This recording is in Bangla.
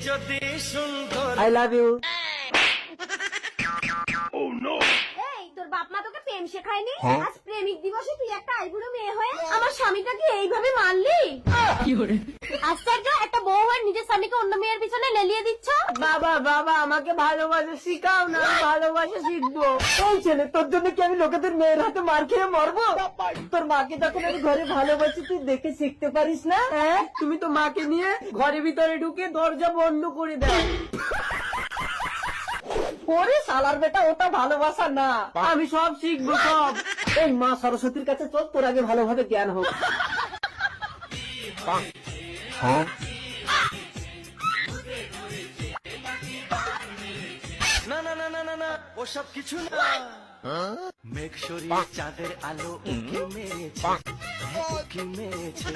যদি সুন্দর আই লাভ ইউ। এই তোর বাপ মা তোকে প্রেম শেখায়নি? আজ প্রেমিক দিবসে তুই একটা আইবুড়ো মেয়ে হয়ে আমার স্বামীটাকে এইভাবে মারলি? আশ্চর্য, একটা বউ হয়ে নিজের স্বামীকে অন্য মেয়ের পিছনে লেলিয়ে দিচ্ছ। বাবা বাবা আমাকে ভালোবাসা শিখাও না, আমি ভালোবাসা শিখবো। এই ছেলে, তোর জন্য কি আমি লোকেদের মেয়ের হাতে মার খেয়ে মরবো? তোর মাকে যখন আমি ঘরে ভালোবাসি তুই দেখে শিখতে পারিস না? হ্যাঁ, তুমি তো মাকে নিয়ে ঘরের ভিতরে ঢুকে দরজা বন্ধ করে দাও। ওরে শালার বেটা, ওটা ভালোবাসা না, আমি সব শিখবো সব। এই মা সরস্বতীর কাছে চল, তোর আগে ভালোভাবে জ্ঞান হোক। না না না না না না, ওসব কিছু না। মেঘ সরিয়ে চাঁদের আলো উঁকি মেরেছে, উঁকি মেরেছে।